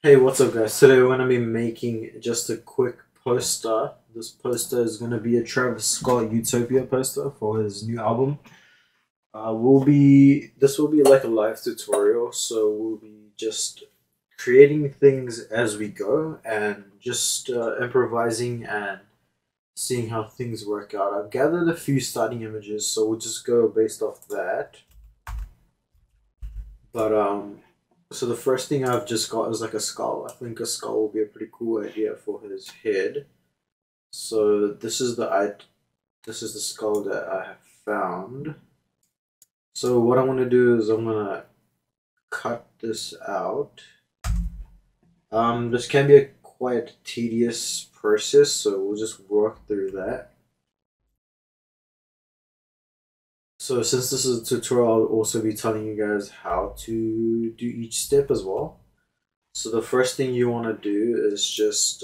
Hey, what's up, guys? Today we're going to be making just a quick poster. This poster is going to be a Travis Scott Utopia poster for his new album. This will be like a live tutorial, so we'll be just creating things as we go and just improvising and seeing how things work out. I've gathered a few starting images, so we'll just go based off that. But so the first thing I've just got is like a skull. I think a skull will be a pretty cool idea for his head. So this is the skull that I have found. So what I'm gonna do is I'm gonna cut this out. This can be a quite tedious process, so we'll just work through that. So since this is a tutorial, I'll also be telling you guys how to do each step as well. So the first thing you want to do is just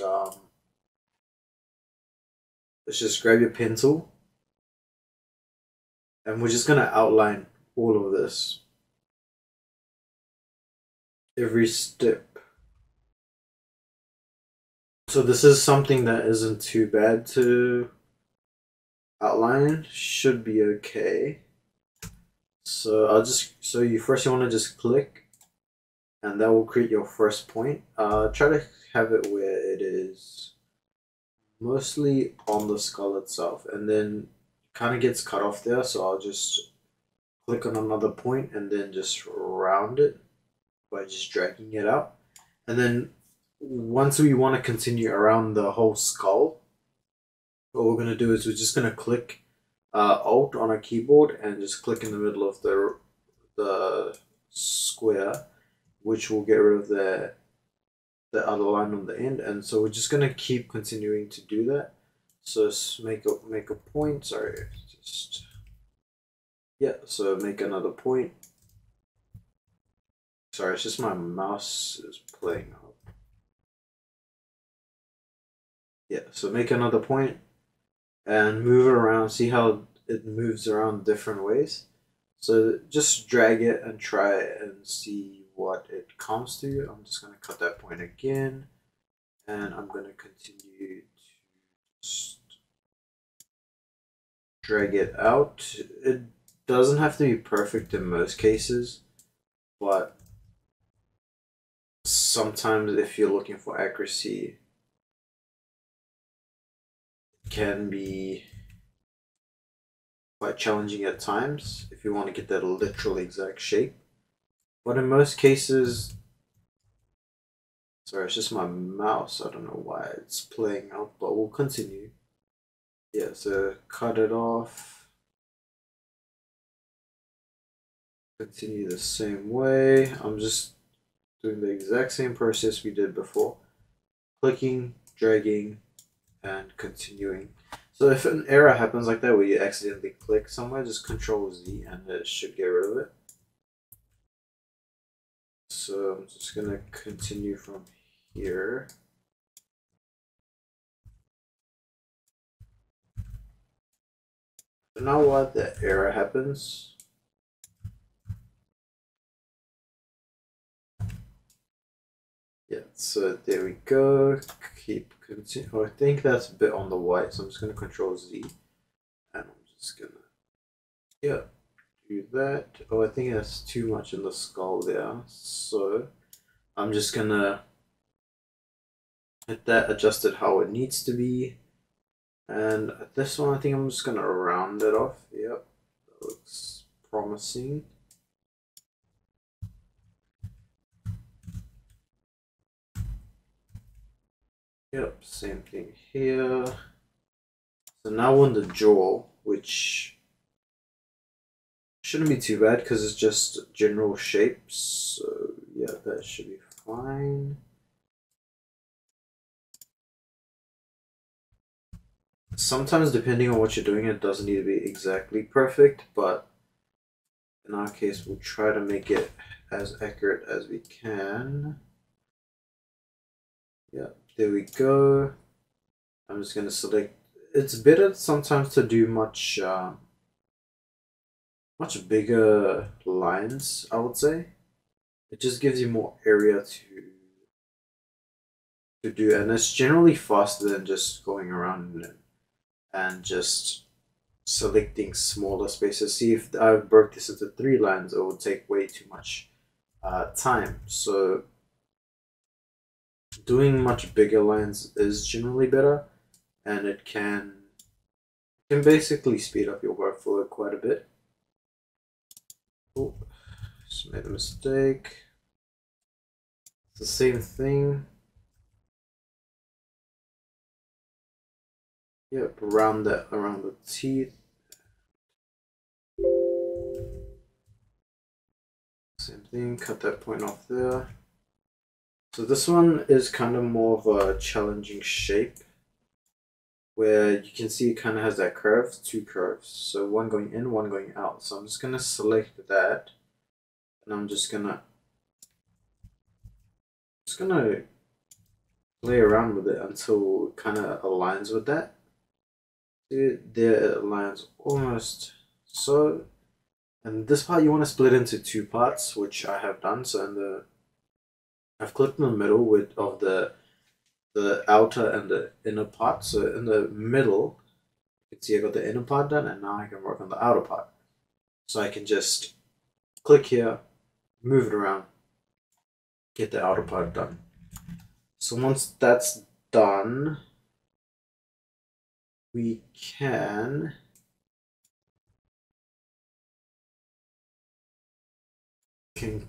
grab your pen tool, and we're just gonna outline all of this, every step. So this is something that isn't too bad to outline, should be okay. So you want to just click, and that will create your first point. Try to have it where it is mostly on the skull itself, and then kind of gets cut off there, so I'll just click on another point and then just round it by just dragging it out. And then once we want to continue around the whole skull, what we're going to do is we're just going to click Alt on our keyboard and just click in the middle of the square, which will get rid of the other line on the end. And so we're just going to keep continuing to do that. So make a point. Sorry, just yeah. So make another point. Sorry, it's just my mouse is playing up. Yeah, so make another point and move it around. See how it moves around different ways. So just drag it and try and see what it comes to. I'm just going to cut that point again, and I'm going to continue to just drag it out. It doesn't have to be perfect in most cases, but sometimes if you're looking for accuracy, it can be quite challenging at times if you want to get that literal exact shape. But in most cases, sorry, it's just my mouse. I don't know why it's playing out, but we'll continue. Yeah, so cut it off. Continue the same way. I'm just doing the exact same process we did before. Clicking, dragging, and continuing. So if an error happens like that where you accidentally click somewhere, just Control Z and it should get rid of it. So I'm just gonna continue from here. So now what the error happens. Yeah, so there we go. Keep continue. Oh, I think that's a bit on the white, so I'm just gonna Control Z, and I'm just gonna do that. Oh, I think that's too much in the skull there, so I'm just gonna hit that, adjust it how it needs to be, and this one I think I'm just gonna round it off. Yep, that looks promising. Yep, same thing here. So now on the jaw, which shouldn't be too bad because it's just general shapes. So yeah, that should be fine. Sometimes depending on what you're doing, it doesn't need to be exactly perfect, but in our case, we'll try to make it as accurate as we can. Yeah, there we go. I'm just gonna select. It's better sometimes to do much bigger lines, I would say. It just gives you more area to to do, and it's generally faster than just going around and just selecting smaller spaces. See, if I broke this into 3 lines, it would take way too much time. So doing much bigger lines is generally better, and it can basically speed up your workflow quite a bit. Oh, just made a mistake. It's the same thing. Yep, around the teeth. Same thing, cut that point off there. So this one is kind of more of a challenging shape, where you can see it kind of has that curve, 2 curves. So one going in, one going out. So I'm just gonna select that, and I'm just gonna play around with it until it kind of aligns with that. See, there it aligns almost so. And this part you want to split into 2 parts, which I have done. So I've clicked in the middle of the outer and the inner part. So in the middle, you can see I got the inner part done, and now I can work on the outer part. So I can just click here, move it around, get the outer part done. So once that's done, we can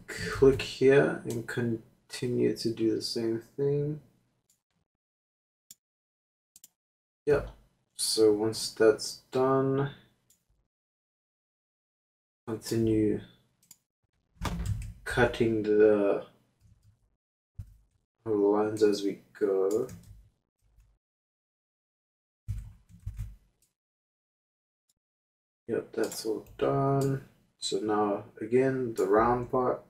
click here and continue to do the same thing. Yep. So once that's done, continue cutting the lines as we go. Yep, that's all done. So now again, the round part,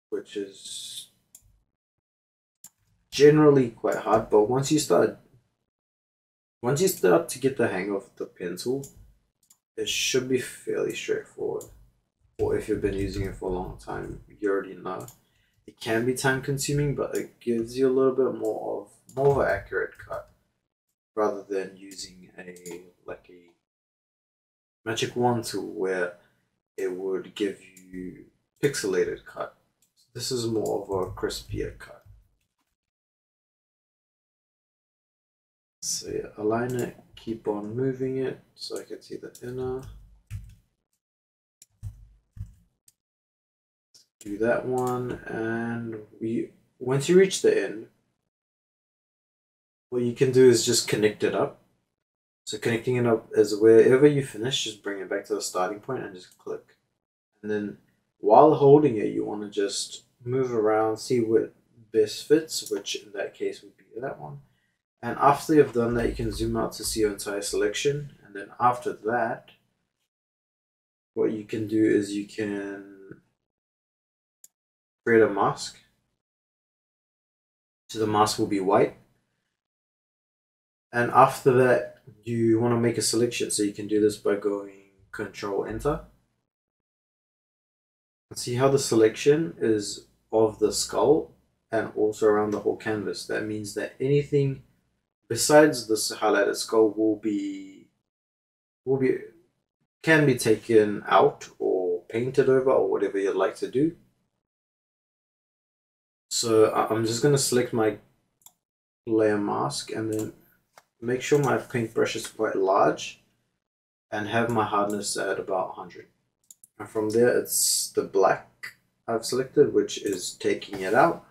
which is generally quite hard, but once you start to get the hang of the pencil, it should be fairly straightforward. Or if you've been using it for a long time, you already know. It can be time consuming, but it gives you a little bit more of an accurate cut, rather than using a magic wand tool where it would give you pixelated cut. This is more of a crispier cut. So yeah, align it, keep on moving it so I can see the inner. Do that one, and once you reach the end, what you can do is just connect it up. So connecting it up is wherever you finish, just bring it back to the starting point and just click. And then while holding it, you want to just move around, see what best fits, which in that case would be that one. And after you've done that, you can zoom out to see your entire selection. And then after that, what you can do is you can create a mask. So the mask will be white. And after that, you want to make a selection. So you can do this by going Control Enter. And see how the selection is of the skull and also around the whole canvas. That means that anything besides this highlighted skull can be taken out or painted over or whatever you'd like to do. So I'm just going to select my layer mask and then make sure my paintbrush is quite large and have my hardness at about 100. And from there, it's the black I've selected, which is taking it out.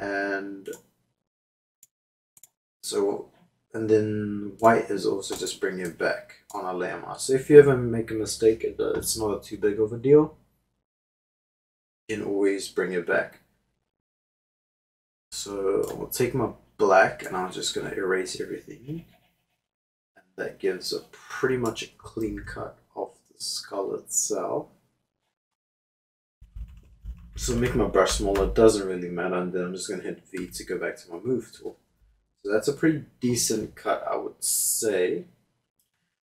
And then white is also just bringing it back on a layer mask. So if you ever make a mistake, it's not too big of a deal. You can always bring it back. So I'll take my black and I'm just going to erase everything. And that gives a pretty much a clean cut of the skull itself. So make my brush smaller, it doesn't really matter, and then I'm just going to hit V to go back to my move tool. So that's a pretty decent cut, I would say.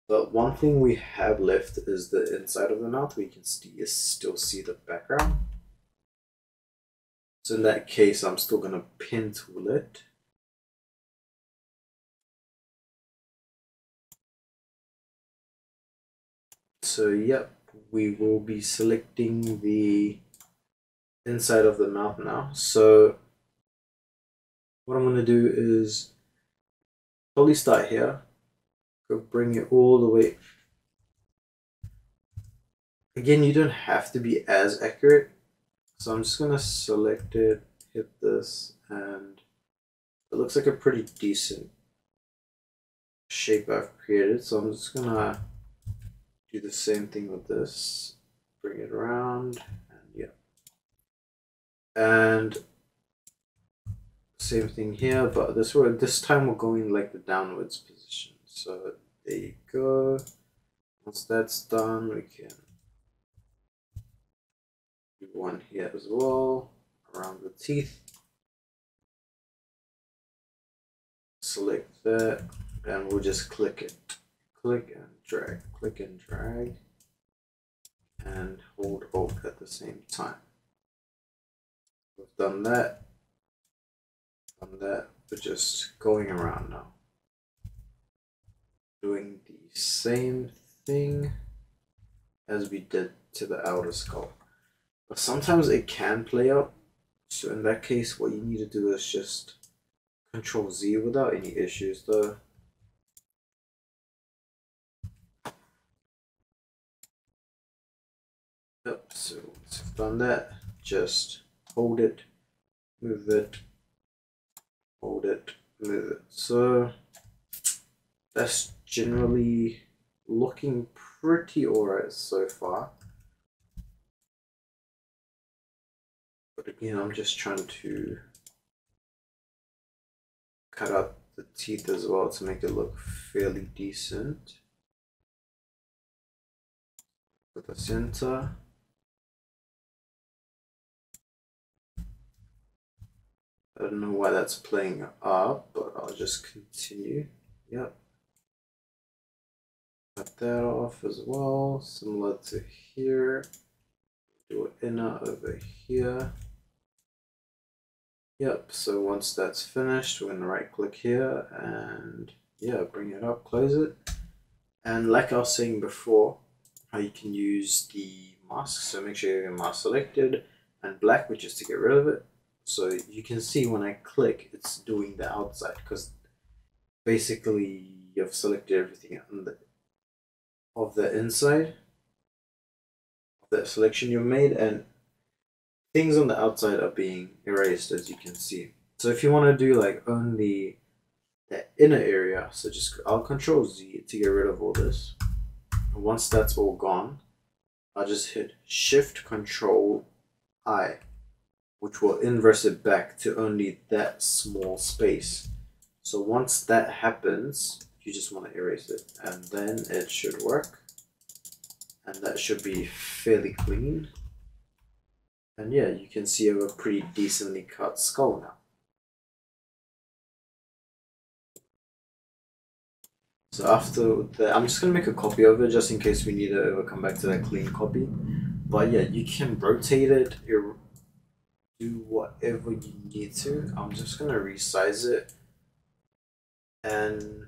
But one thing we have left is the inside of the mouth. We can still see the background. So in that case, I'm still gonna pen tool it. So yep, we will be selecting the inside of the mouth now. So what I'm gonna do is probably start here, go bring it all the way. Again, you don't have to be as accurate. So I'm just gonna select it, hit this, and it looks like a pretty decent shape I've created. So I'm just gonna do the same thing with this, bring it around, and yeah. And same thing here, but this time we're going like the downwards position. So there you go. Once that's done, we can do one here as well, around the teeth. Select that, and we'll just click it. Click and drag, and hold Alt at the same time. We've done that. We're just going around now. Doing the same thing as we did to the outer skull. But sometimes it can play out. So in that case, what you need to do is just Control Z without any issues though. Yep, so once you've done that, just hold it, move it, hold it, move it. So that's generally looking pretty alright so far. But again, I'm just trying to cut out the teeth as well to make it look fairly decent. With the center. I don't know why that's playing up, but I'll just continue. Yep. Cut that off as well, similar to here. Do an inner over here. Yep, so once that's finished, we're gonna right click here and yeah, bring it up, close it. And like I was saying before, how you can use the mask. So make sure you have your mask selected and black, which is to get rid of it. So you can see when I click, it's doing the outside because basically you've selected everything of the inside of that selection you made, and things on the outside are being erased, as you can see. So if you want to do like only the inner area, so just I'll Control Z to get rid of all this. And once that's all gone, I'll just hit Shift Control I, which will inverse it back to only that small space. So once that happens, you just want to erase it, and then it should work. And that should be fairly clean. And yeah, you can see I have a pretty decently cut skull now. So after that, I'm just going to make a copy of it just in case we need to ever come back to that clean copy. But yeah, you can rotate it, do whatever you need to. I'm just going to resize it. And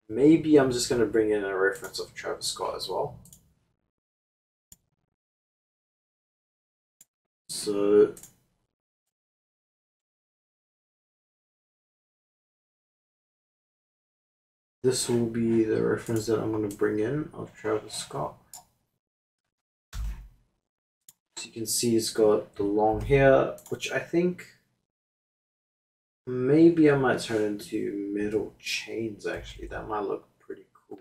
maybe I'm just going to bring in a reference of Travis Scott as well. So this will be the reference that I'm going to bring in of Travis Scott. So you can see it's got the long hair, which I think maybe I might turn into metal chains actually. That might look pretty cool.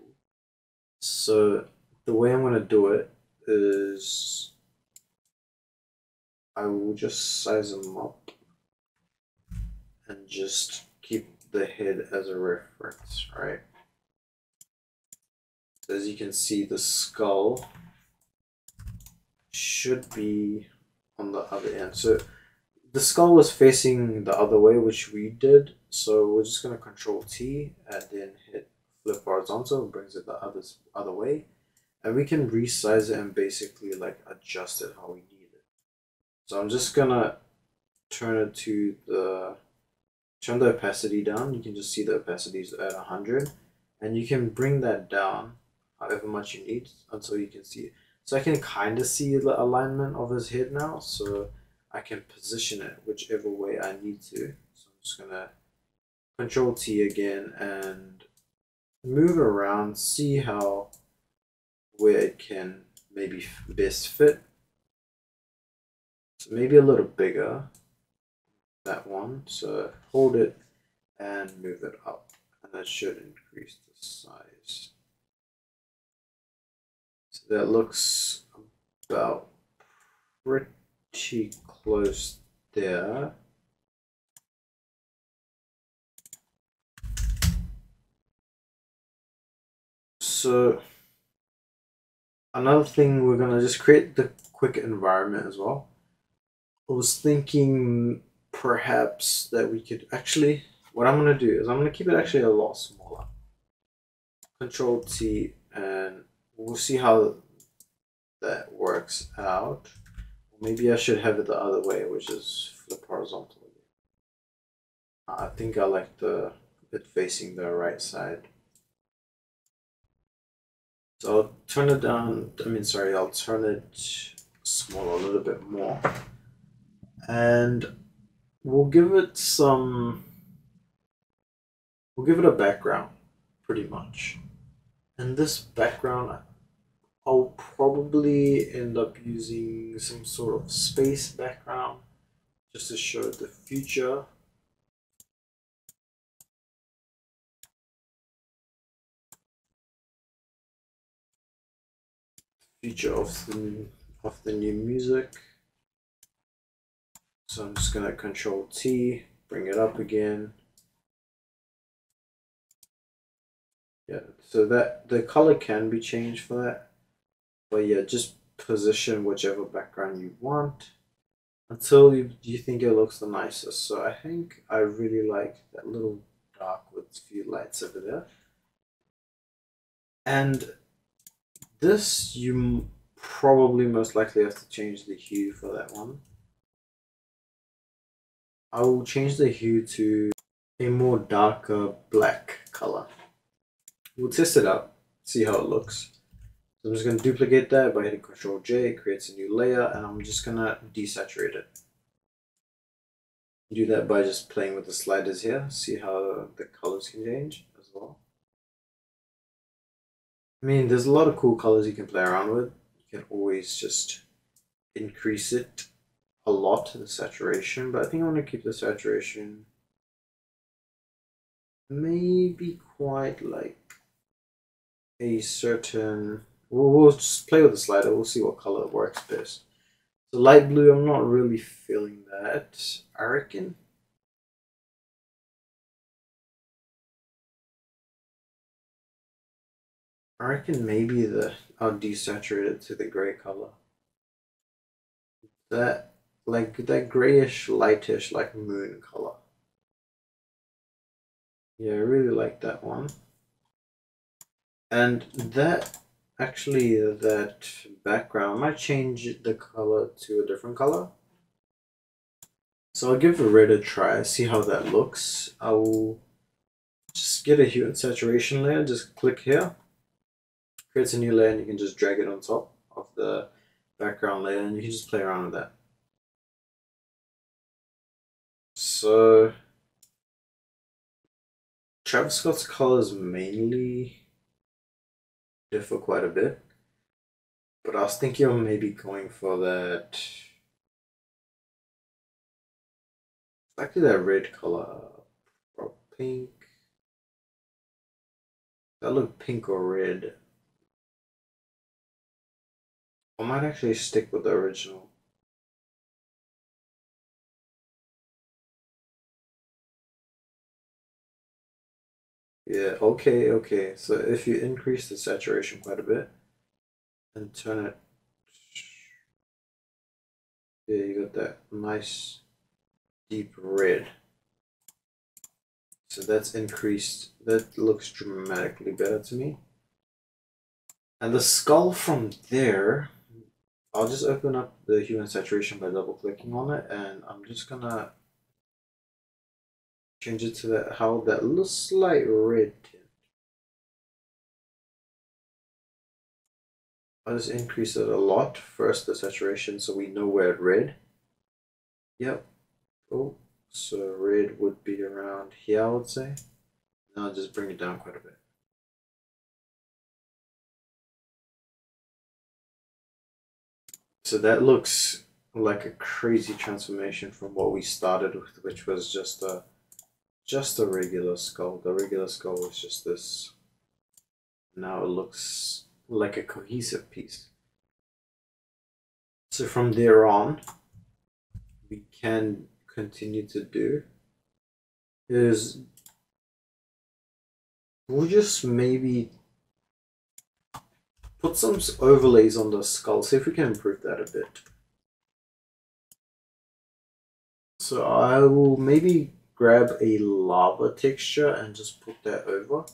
So the way I'm going to do it is I will just size them up and just keep the head as a reference, right? So as you can see, the skull should be on the other end. So the skull was facing the other way, which we did. So we're just going to Control T and then hit flip horizontal, and brings it the other way. And we can resize it and basically like adjust it how we need it. So I'm just going to turn the opacity down. You can just see the opacity is at 100, and you can bring that down however much you need until you can see it. So I can kind of see the alignment of his head now, so I can position it whichever way I need to. So I'm just gonna Control T again and move it around, see how where it can maybe best fit. So maybe a little bigger, that one. So hold it and move it up, and that should increase the size. So that looks about pretty close there. So another thing, we're gonna just create the quick environment as well. I was thinking perhaps that we could actually, what I'm gonna do is I'm gonna keep it actually a lot smaller. Control T, and we'll see how that works out. Maybe I should have it the other way, which is flip horizontally. I think I like it facing the right side. So I'll turn it down, I'll turn it smaller a little bit more. And we'll give it a background, pretty much. And this background, I'll probably end up using some sort of space background just to show the future. Future of the new music. So I'm just gonna Control T, bring it up again. Yeah, so that the color can be changed for that. But yeah, just position whichever background you want until you think it looks the nicest. So I think I really like that little dark with a few lights over there. And this, you probably most likely have to change the hue for that one. I will change the hue to a more darker black color. We'll test it out, see how it looks. So I'm just going to duplicate that by hitting Control J, it creates a new layer, and I'm just going to desaturate it. Do that by just playing with the sliders here, see how the colors can change as well. I mean, there's a lot of cool colors you can play around with. You can always just increase it a lot, the saturation, but I think I want to keep the saturation maybe quite like a certain, we'll just play with the slider, we'll see what color works best. So light blue, I'm not really feeling that, I reckon. Maybe I'll desaturate it to the gray color. That, like that grayish, lightish, like moon color. Yeah, I really like that one. And that, actually, that background, I might change the color to a different color. So I'll give the red a try, see how that looks. I will just get a hue and saturation layer, just click here. Creates a new layer and you can just drag it on top of the background layer and you can just play around with that. So Travis Scott's colors mainly differ quite a bit, but I was thinking of maybe going for that, actually that red color, or pink. That look pink or red. I might actually stick with the original. Yeah, okay. So if you increase the saturation quite a bit and turn it, yeah, you got that nice deep red. So that's increased. That looks dramatically better to me. And the skull from there, I'll just open up the hue and saturation by double clicking on it, and I'm just gonna change it to that little slight red tint. I'll just increase it a lot. First the saturation so we know where it's red. Yep. Oh, so red would be around here, I would say. Now I'll just bring it down quite a bit. So that looks like a crazy transformation from what we started with, which was just a regular skull. The regular skull was just this. Now it looks like a cohesive piece. So from there on, we can continue to do is we'll just maybe put some overlays on the skull, see if we can improve that a bit. So I will maybe grab a lava texture and just put that over,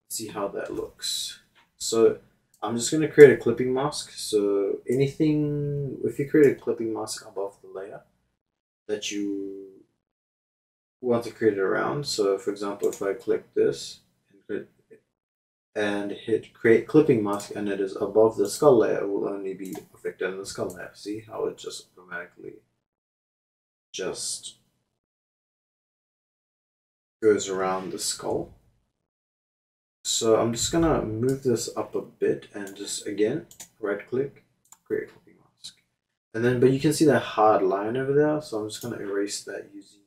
see how that looks. So I'm just going to create a clipping mask. So anything, if you create a clipping mask above the layer that you want to create it around. So for example, if I click this and hit create clipping mask and it is above the skull layer, it will only be affected in the skull layer. See how it just automatically just goes around the skull. So I'm just gonna move this up a bit and just again right click, create clipping mask. And then but you can see that hard line over there, so I'm just gonna erase that using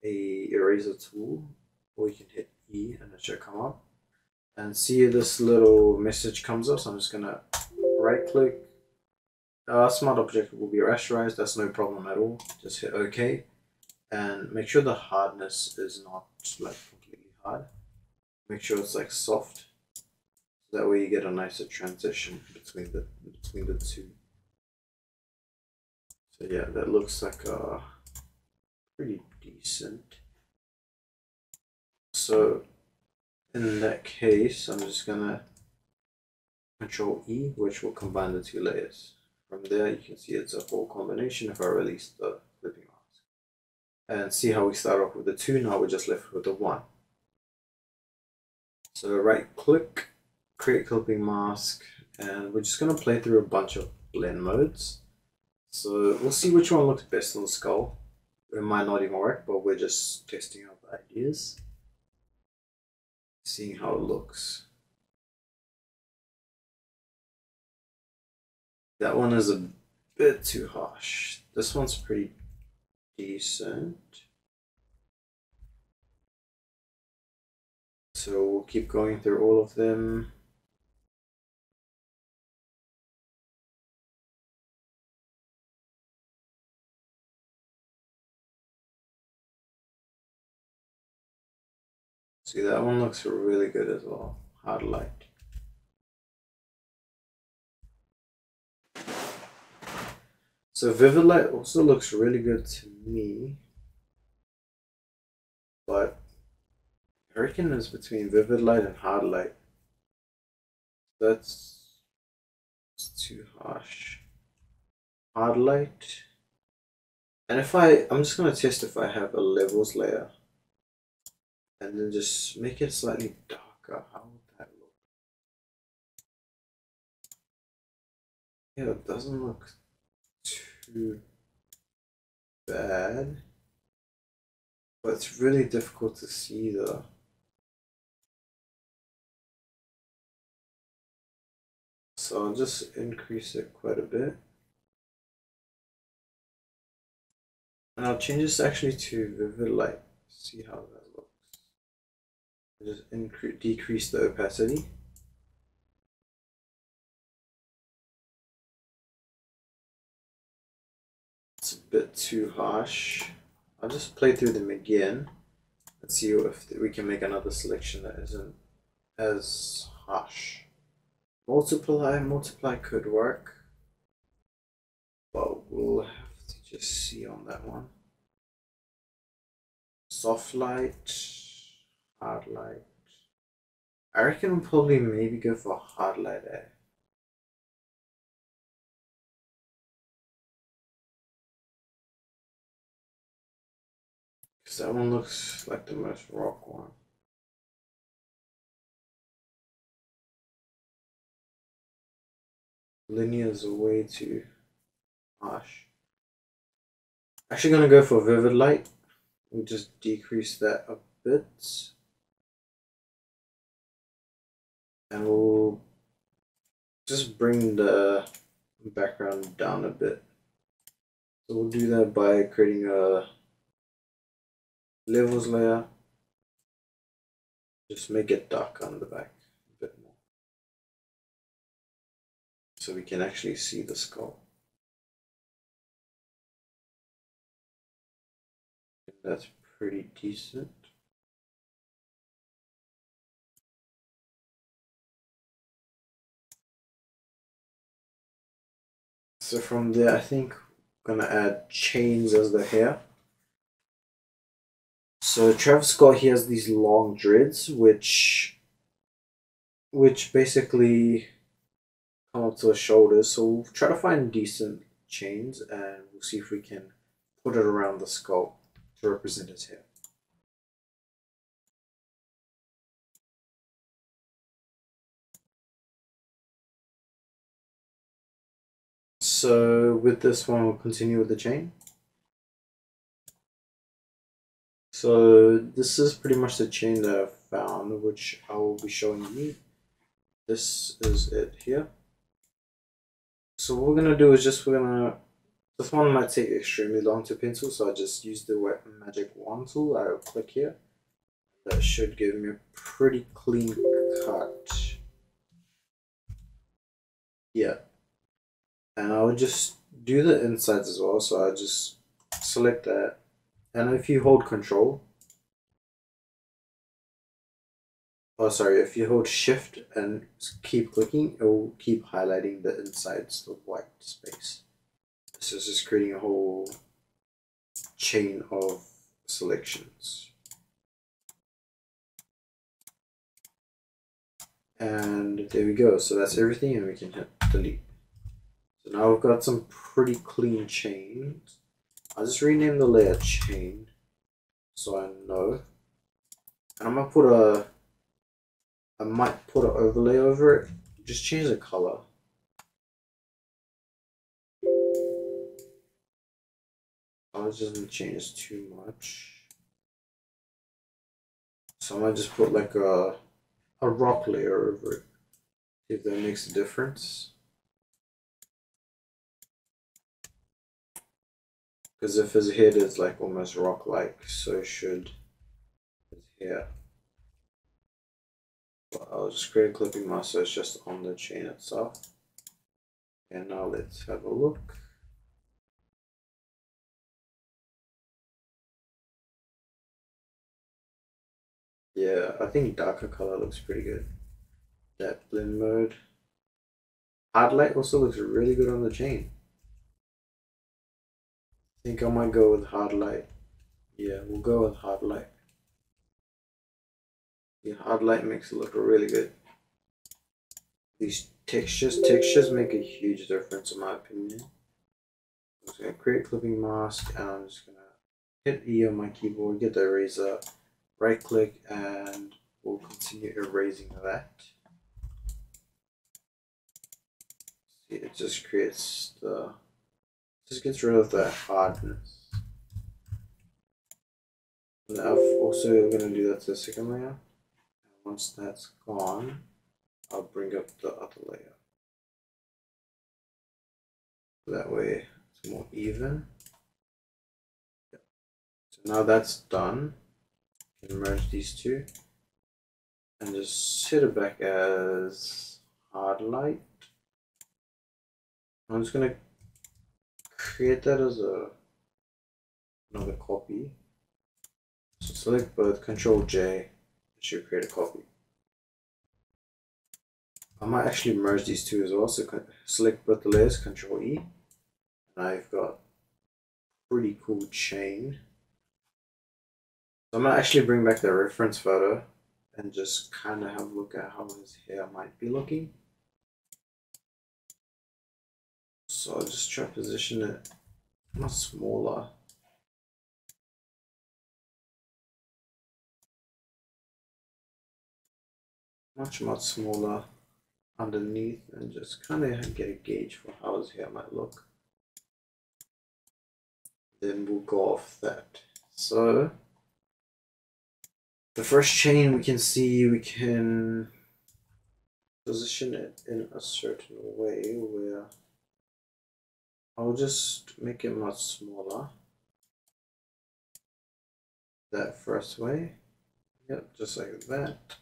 a eraser tool, or you can hit E and it should come up. And see this little message comes up, so I'm just gonna right click. Smart object will be rasterized, that's no problem at all. Just hit OK and make sure the hardness is not like completely hard. Make sure it's like soft. That way you get a nicer transition between the two. So yeah, that looks like pretty decent. So in that case, I'm just gonna Control E, which will combine the two layers. From there, you can see it's a whole combination if I release the clipping mask. And see how we start off with the 2, now we're just left with the 1. So right click, create clipping mask, and we're just going to play through a bunch of blend modes. So we'll see which one looks best on the skull. It might not even work, but we're just testing out the ideas. Seeing how it looks. That one is a bit too harsh. This one's pretty decent. So we'll keep going through all of them. See, that one looks really good as well. Hard light. So vivid light also looks really good to me, but I reckon it's between vivid light and hard light. That's too harsh. Hard light. And I'm just gonna test if I have a levels layer and then just make it slightly darker. How would that look? Yeah, it doesn't look too bad, but it's really difficult to see though. So I'll just increase it quite a bit. And I'll change this actually to vivid light. See how that looks. Just decrease the opacity. It's a bit too harsh. I'll just play through them again and see if we can make another selection that isn't as harsh. Multiply could work, but we'll have to just see on that one. Soft light, hard light. I reckon we'll probably maybe go for hard light. Because that one looks like the most rock one. Linear is way too harsh. Actually gonna go for vivid light. We'll just decrease that a bit. And we'll just bring the background down a bit. So we'll do that by creating a levels layer. Just make it dark on the back a bit more. So we can actually see the skull. That's pretty decent. So from there, I think I'm gonna add chains as the hair. So Travis Scott, he has these long dreads, which basically come up to his shoulders. So we'll try to find decent chains, and we'll see if we can put it around the skull to represent his hair. So with this one, we'll continue with the chain. So this is pretty much the chain that I've found, which I will be showing you. This is it here. So what we're gonna do is this one might take extremely long to pencil, so I just use the wet magic wand tool. I'll click here. That should give me a pretty clean cut. Yeah. And I'll just do the insides as well, so I just select that. And if you hold control, if you hold shift and keep clicking, it will keep highlighting the insides, the white space. So it's just creating a whole chain of selections. And there we go. So that's everything, and we can hit delete. So now we've got some pretty clean chains. I'll just rename the layer chain so I know. And I'm gonna put I might put an overlay over it. Just change the color. I just didn't change too much. So I might just put like a rock layer over it. See if that makes a difference. Because if his head is like almost rock-like, so should his hair. But I'll just create a clipping mask so it's just on the chain itself. And now let's have a look. Yeah, I think darker color looks pretty good. That blend mode. Hard light also looks really good on the chain. I think I might go with hard light. Yeah, we'll go with hard light. Yeah, hard light makes it look really good. These textures make a huge difference in my opinion. I'm just gonna create clipping mask, and I'm just gonna hit E on my keyboard, get the eraser, right click, and we'll continue erasing that. See, it just creates just gets rid of the hardness. And I'm also gonna do that to the second layer. And once that's gone, I'll bring up the other layer. That way it's more even. So now that's done. You can merge these two and just set it back as hard light. I'm just gonna create that as another copy. So select both, Control J, it should create a copy. I might actually merge these two as well. So select both the layers, Control E, and I've got pretty cool chain. So I'm gonna actually bring back the reference photo and just kind of have a look at how his hair might be looking. So I'll just try to position it much smaller. much smaller underneath and just kind of get a gauge for how his hair might look. Then we'll go off that. So the first chain we can see, we can position it in a certain way where I'll just make it much smaller. That first way. Yep, just like that.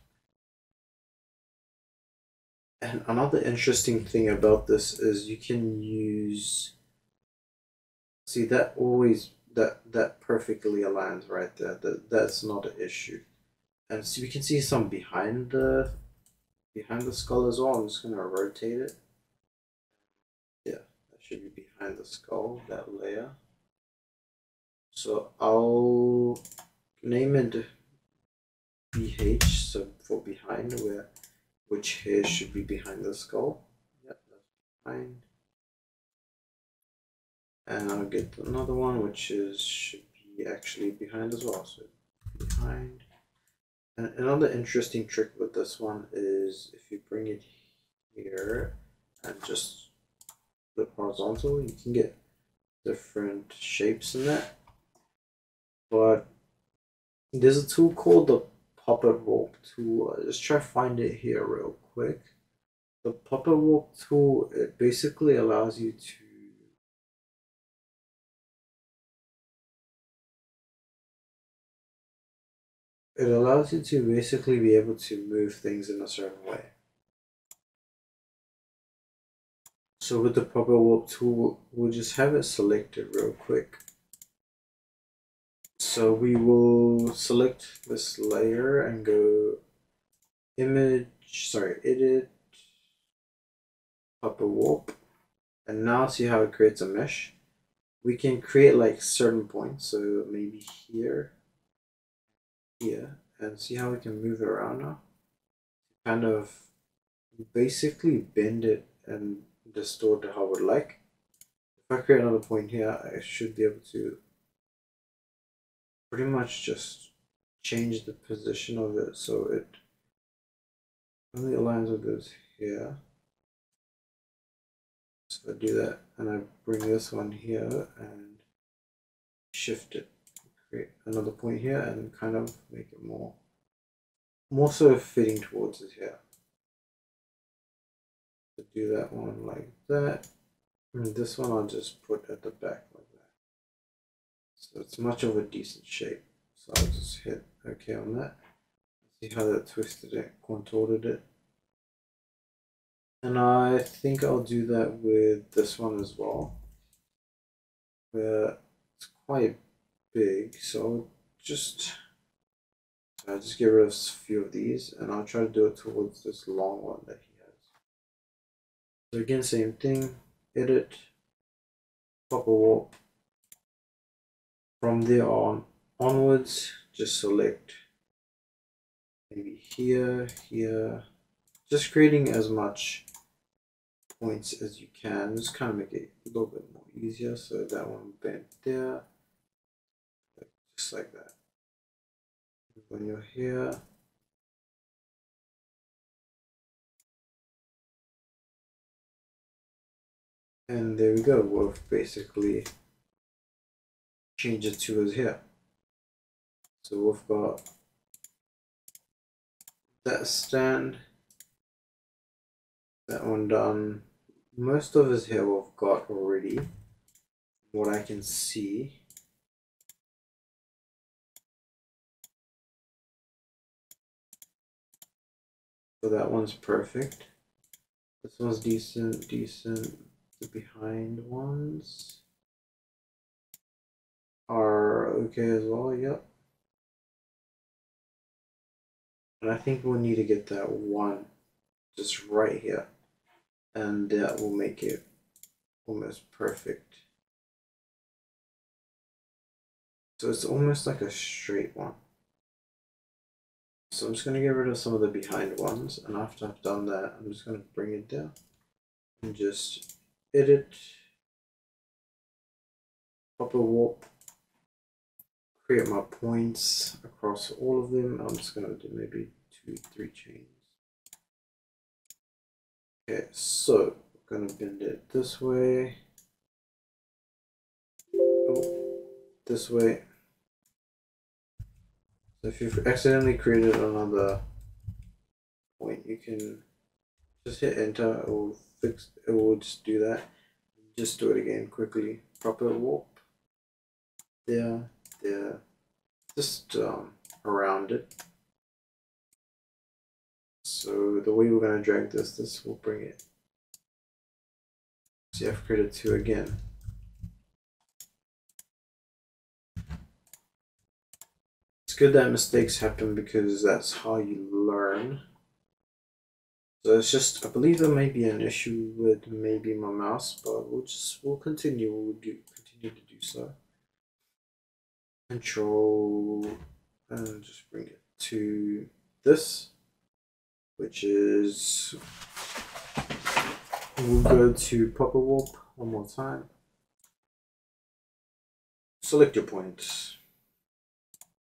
And another interesting thing about this is you can use, see that always, that perfectly aligns right there. That's not an issue. And so we can see some behind the skull as well. I'm just gonna rotate it. Yeah, that should be behind the skull, that layer. So I'll name it BH, so for behind, where which hair should be behind the skull. Yep, that's behind. And I'll get another one which is should be actually behind as well. So behind. And another interesting trick with this one is if you bring it here and just flip horizontal, you can get different shapes in that. But there's a tool called the puppet warp tool. Just try to find it here real quick. The puppet warp tool, it basically allows you to basically be able to move things in a certain way. So with the puppet warp tool, we'll just have it selected real quick. So we will select this layer and go edit, puppet warp. And now see how it creates a mesh. We can create like certain points, so maybe here, and see how we can move it around now. Kind of basically bend it and distort it how I would like. If I create another point here, I should be able to pretty much just change the position of it so it only aligns with this here. So I do that and I bring this one here and shift it, create another point here and kind of make it more so fitting towards it here. So do that one like that. And this one I'll just put at the back like that. So it's much of a decent shape. So I'll just hit OK on that. See how that twisted it, contorted it. And I think I'll do that with this one as well, where it's quite big. So I'll just get rid of a few of these and I'll try to do it towards this long one that he has. So again, same thing, edit, puppet warp. From there onwards, just select maybe here, just creating as much points as you can. Just kind of make it a little bit more easier. So that one bent there, just like that. When you're here, and there we go. We've basically changed it to his hair. So we've got that stand, that one done. Most of his hair we've got already, what I can see. So that one's perfect. This one's decent. The behind ones are okay as well, yep. And I think we'll need to get that one just right here. And that will make it almost perfect. So it's almost like a straight one. So I'm just going to get rid of some of the behind ones. And after I've done that, I'm just going to bring it down and just edit, puppet warp, create my points across all of them. I'm just going to do maybe 2-3 chains. Okay, so we're gonna bend it this way. Oh, this way. So if you've accidentally created another point, you can just hit enter. It will fix. It will just do that. Just do it again quickly. Proper warp. There, there. Just around it. So the way we're gonna drag this will bring it. See, I've created two again. It's good that mistakes happen because that's how you learn. So it's just, I believe there may be an issue with maybe my mouse, but we'll continue. Continue to do so. Control and just bring it to this, which is, we'll go to proper warp one more time. Select your point.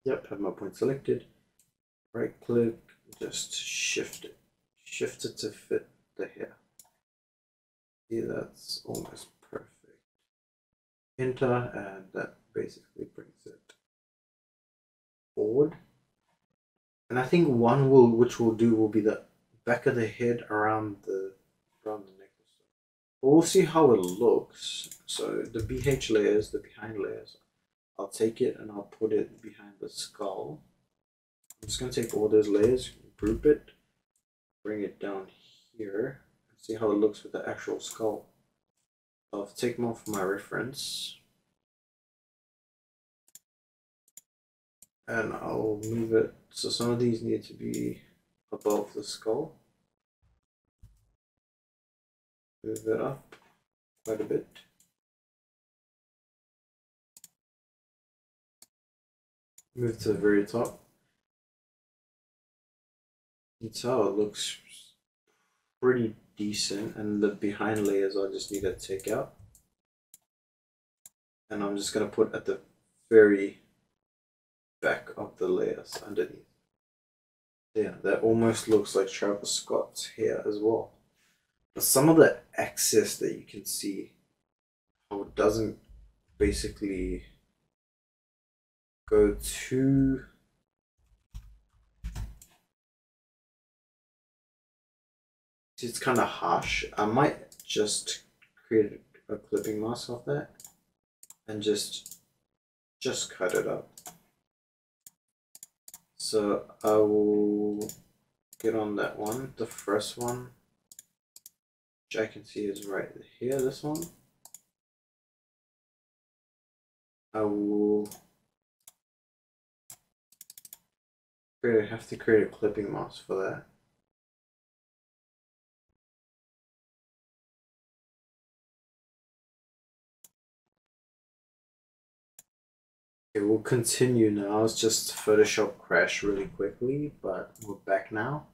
Yep, have my point selected. Right click, just shift it. Shift it to fit the hair. See, that's almost perfect. Enter, and that basically brings it forward. And I think which we'll do will be the back of the head around the neck. We'll see how it looks. So the BH layers, the behind layers, I'll take it and I'll put it behind the skull. I'm just gonna take all those layers, group it, bring it down here, and see how it looks with the actual skull. I'll take them off for my reference. And I'll move it, so some of these need to be above the skull. Move it up quite a bit. Move to the very top. You can tell it looks pretty decent, and the behind layers I just need to take out. And I'm just gonna put at the very back of the layers underneath. Yeah, that almost looks like Travis Scott's hair as well. But some of the excess that you can see, how it doesn't basically go too. See, it's kind of harsh. I might just create a clipping mask of that and just cut it up. So I will get on that one, the first one, which I can see is right here, this one. I will have to create a clipping mask for that. Okay, we'll continue now. It's just Photoshop crashed really quickly, but we're back now.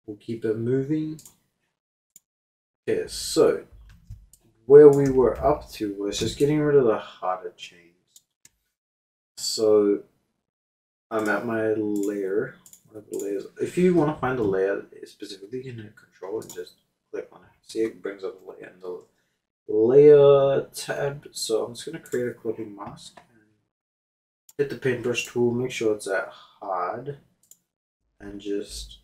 We'll keep it moving. Okay, so where we were up to was just getting rid of the harder chains. So I'm at my layer, one of the layers. If you want to find the layer specifically, you can hit Control and just click on it. See, it brings up the layer in the layer tab. So I'm just going to create a clipping mask. Hit the paintbrush tool, make sure it's at hard, and just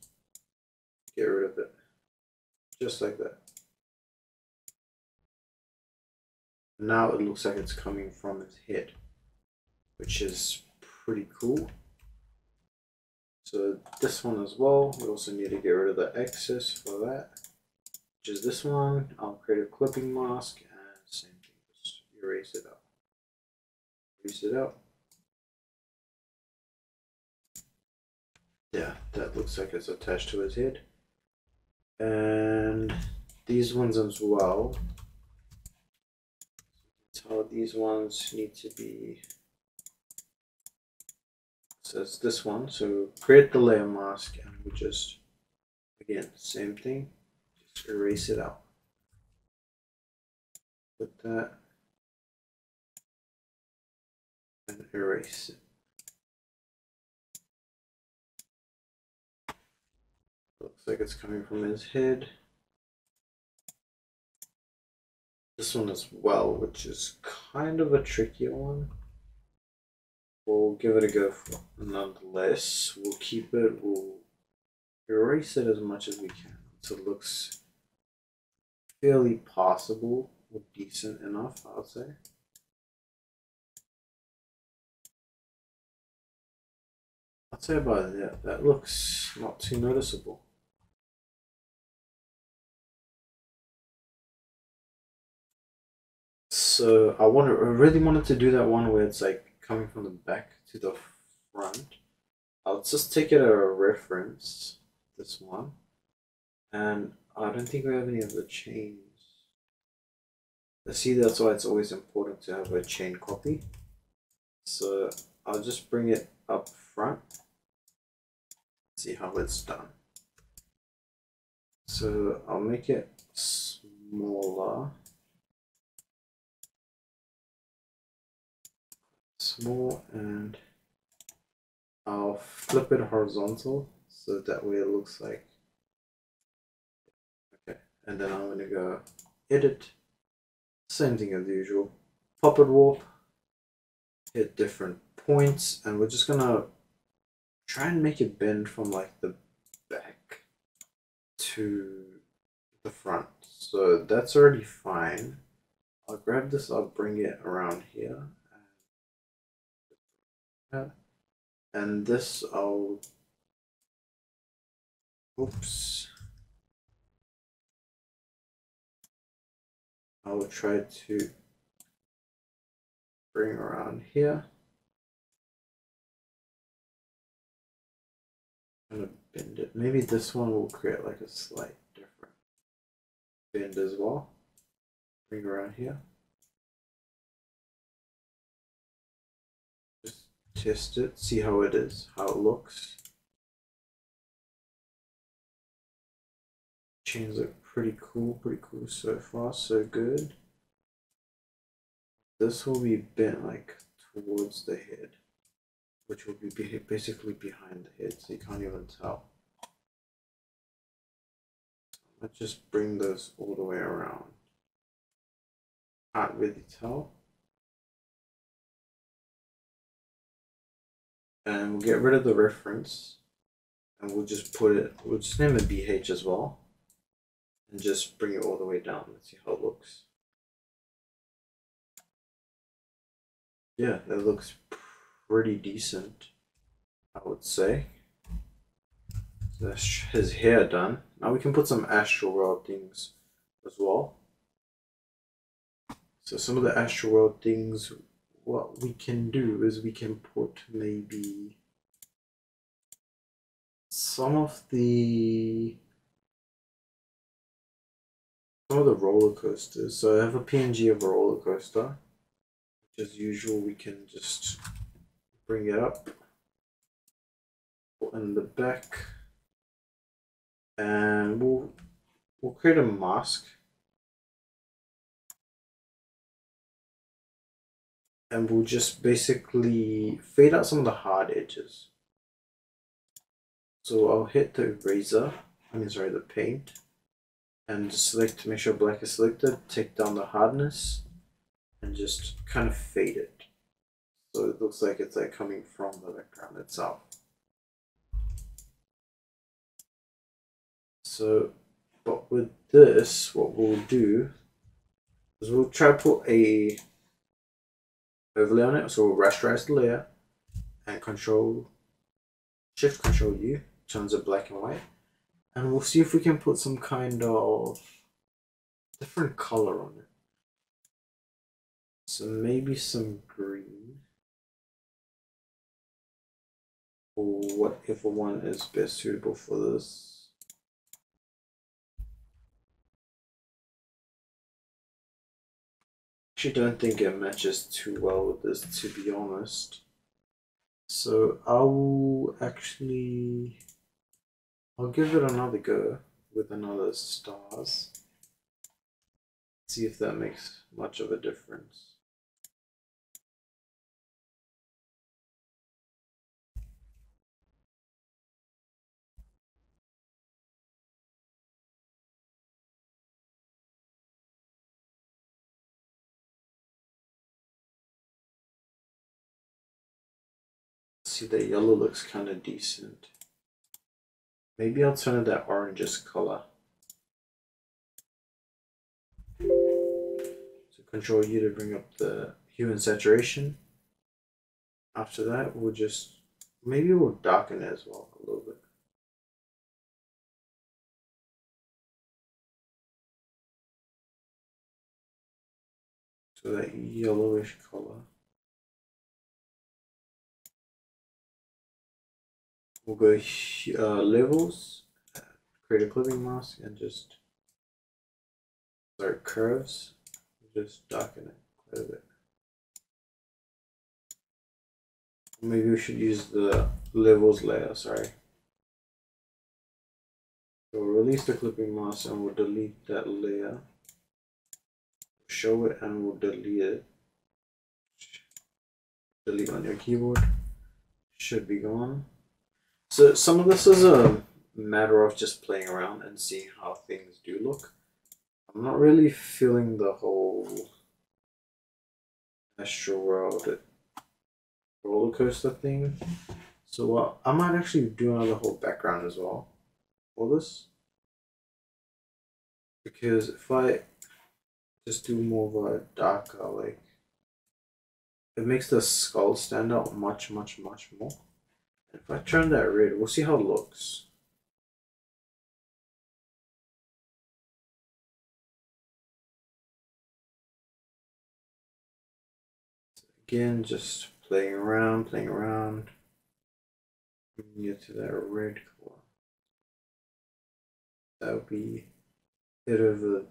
get rid of it. Just like that. Now it looks like it's coming from his head, which is pretty cool. So this one as well, we also need to get rid of the excess for that, which is this one. I'll create a clipping mask and same thing, just erase it out. Erase it out. Yeah, that looks like it's attached to his head. And these ones as well. So these ones need to be, so it's this one. So create the layer mask and we just, again, same thing, just erase it out. Put that and erase it. Looks like it's coming from his head. this one as well, which is kind of a trickier one. We'll give it a go nonetheless. We'll keep it, we'll erase it as much as we can so it looks fairly passable or decent enough, I'll say. I'd say about that, that looks not too noticeable. So I really wanted to do that one where it's like coming from the back to the front. I'll just take it as a reference, this one. And I don't think we have any of the chains. See, that's why it's always important to have a chain copy. So I'll just bring it up front. See how it's done. So I'll make it smaller. Small, and I'll flip it horizontal so that way it looks like, okay, and then I'm going to go edit, same thing as usual, puppet warp, hit different points, and we're just going to try and make it bend from like the back to the front. So that's already fine. I'll grab this, I'll bring it around here. And this I'll, oops, I'll try to bring around here. I'm gonna bend it. Maybe this one will create like a slight different bend as well. Bring around here. Just test it, see how it is, how it looks. Chains look pretty cool so far, so good. This will be bent like towards the head, which will be basically behind the head, so you can't even tell. Let's just bring this all the way around. Can't really tell. And we'll get rid of the reference, and we'll just put it, we'll just name it BH as well, and just bring it all the way down. Let's see how it looks. Yeah, that looks pretty decent, I would say. So that's his hair done. Now we can put some Astral World things as well. So some of the Astral World things, what we can do is we can put maybe some of the roller coasters. So I have a PNG of a roller coaster. As usual, we can just bring it up, put in the back, and we'll create a mask. And we'll just basically fade out some of the hard edges. So I'll hit the eraser, the paint, and just select to make sure black is selected, take down the hardness, and just kind of fade it. So it looks like it's like coming from the background itself. So, but with this, what we'll do is we'll try to put a overlay on it. So we'll rasterize the layer and Shift Control U turns it black and white, and we'll see if we can put some kind of different color on it. So maybe some green, or whatever one is best suitable for this. Actually, don't think it matches too well with this, to be honest. So I'll give it another go with another stars. See if that makes much of a difference. See, the yellow looks kind of decent. Maybe I'll turn it that orangish color. So Control U to bring up the hue and saturation. After that, we'll just, maybe we'll darken it as well a little bit. So that yellowish color. We'll go levels, create a clipping mask, and just start curves. Just darken it quite a bit. Maybe we should use the levels layer, sorry. So we'll release the clipping mask and we'll delete that layer. Show it and we'll delete it. Delete on your keyboard. Should be gone. So some of this is a matter of just playing around and seeing how things do look. I'm not really feeling the whole Astral World roller coaster thing. So I might actually do another whole background as well for this. Because if I just do more of a darker, like, it makes the skull stand out much more. If I turn that red, we'll see how it looks. Again, just playing around. Get to that red color. That'll be it over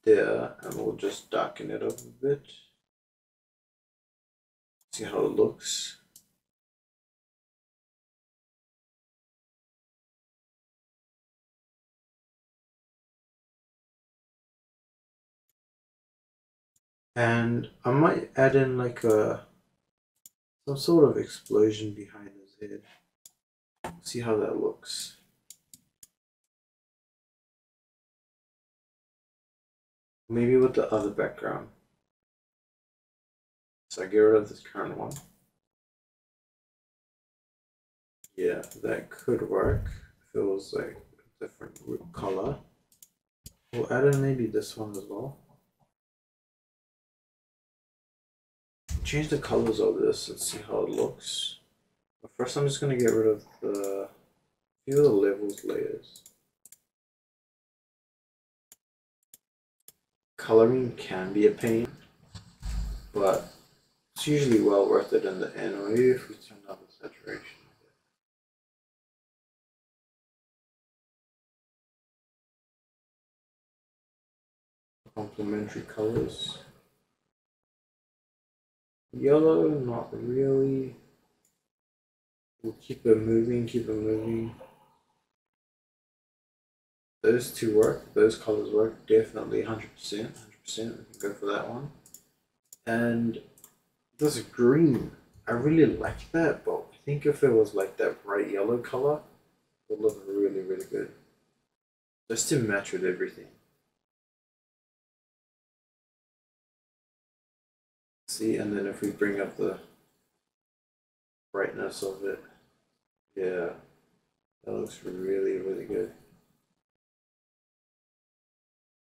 there, and we'll just darken it up a bit. See how it looks. And I might add in like some sort of explosion behind his head. See how that looks. Maybe with the other background. So I get rid of this current one. Yeah, that could work if it was like a different color. We'll add in maybe this one as well. Change the colors of this and see how it looks. But first I'm just going to get rid of the few of the levels layers. Coloring can be a pain, but it's usually well worth it in the end. Maybe if we turn down the saturation. Complementary colors. Yellow, not really. We'll keep it moving. Those two work, those colors work, definitely 100%, we can go for that one. And this green, I really like that, but I think if it was like that bright yellow color, it would look really good. Just to match with everything. See, and then if we bring up the brightness of it, yeah, that looks really good.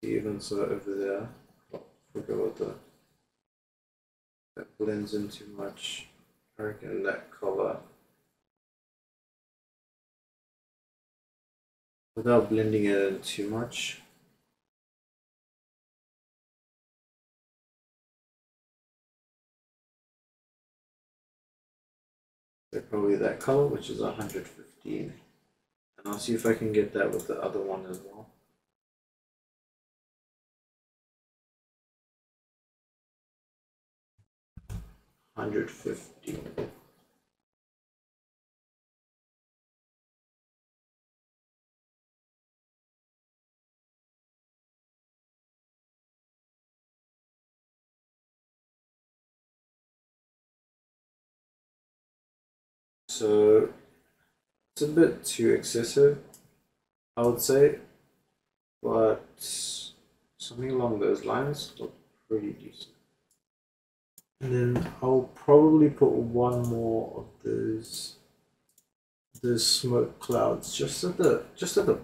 Even so over there, forget about that blends in too much. I reckon that color, without blending it in too much. So probably that color, which is 115. And I'll see if I can get that with the other one as well. 115. So it's a bit too excessive, I would say, but something along those lines look pretty decent. And then I'll probably put one more of those the smoke clouds just at the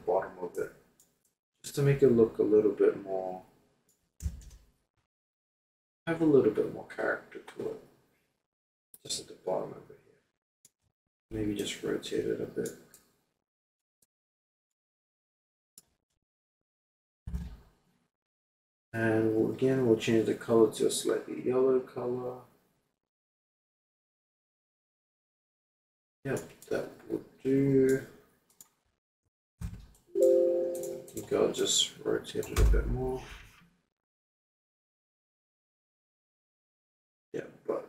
bottom of it, just to make it look a little bit more, have a little bit more character to it. Just at the bottom of it here. Maybe just rotate it a bit. And again, we'll change the color to a slightly yellow color. Yep, that will do. I think I'll just rotate it a bit more. Yeah, but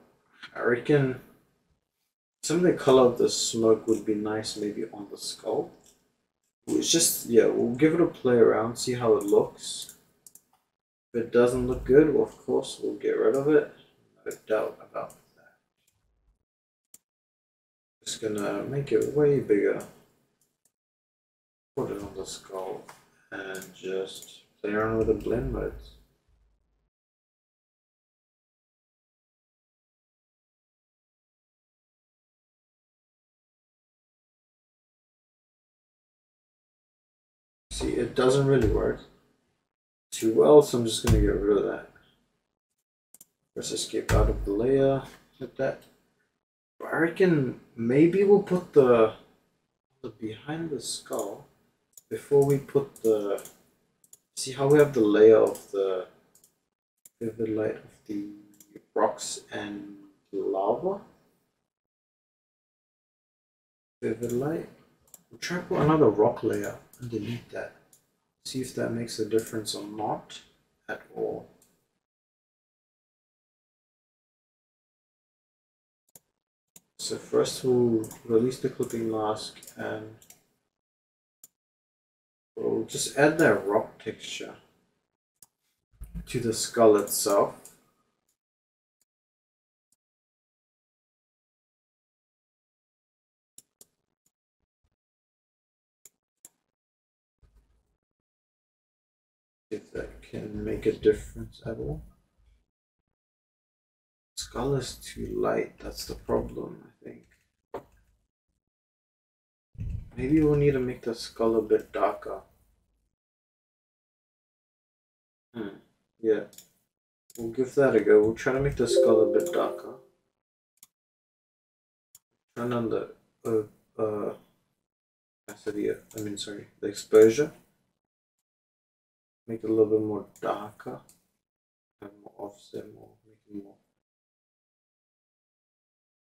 I reckon some of the color of the smoke would be nice maybe on the skull. It's just, yeah, we'll give it a play around, see how it looks. If it doesn't look good, well, of course, we'll get rid of it. No doubt about that. Just gonna make it way bigger. Put it on the skull and just play around with the blend modes. See, it doesn't really work too well, so I'm just gonna get rid of that. Press escape out of the layer, hit that. I reckon maybe we'll put the behind the skull before we put the, see how we have the layer of the vivid light of the rocks and lava? Vivid light. We'll try to put another rock layer underneath that. See if that makes a difference or not at all. So first we'll release the clipping mask and we'll just add that rock texture to the skull itself. If that can make a difference at all. Skull is too light, that's the problem, I think. Maybe we'll need to make the skull a bit darker. Yeah, we'll give that a go. We'll try to make the skull a bit darker. Turn on the opacity, the exposure. Make it a little bit more darker. Have more offset, make it more,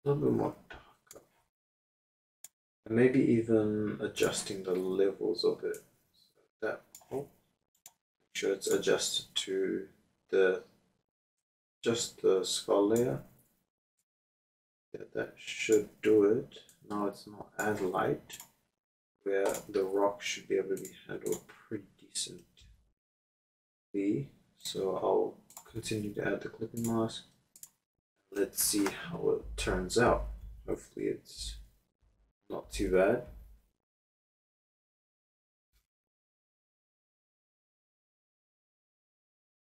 a little bit more darker. And maybe even adjusting the levels of it. So that, make sure it's adjusted to just the skull layer. Yeah, that should do it. Now it's not as light, where the rock should be able to be handled pretty decently. So I'll continue to add the clipping mask. Let's see how it turns out. Hopefully it's not too bad.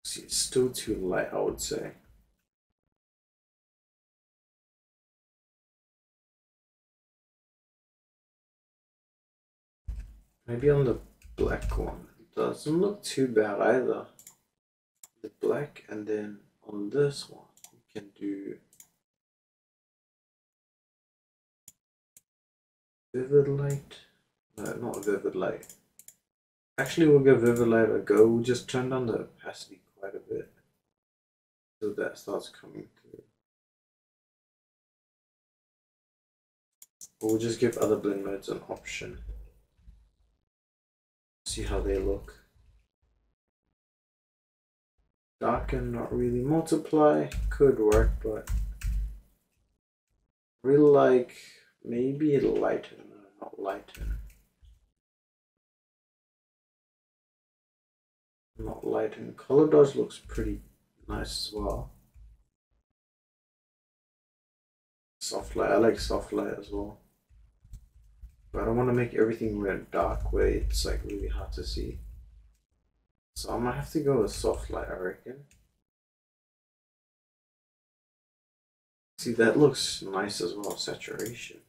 See, it's still too light, I would say. Maybe on the black one. It doesn't look too bad either. The black, and then on this one we can do vivid light. No, not vivid light. Actually, we'll give vivid light a go. We'll just turn down the opacity quite a bit so that starts coming through. Or we'll just give other blend modes an option. See how they look. Darken, not really. Multiply could work, but really like maybe lighten. No, not lighten. Not lighten. Color dodge looks pretty nice as well. Soft light. I like soft light as well. But I don't want to make everything red dark where it's like really hard to see. So I'm gonna have to go with soft light, I reckon. See, that looks nice as well, saturation.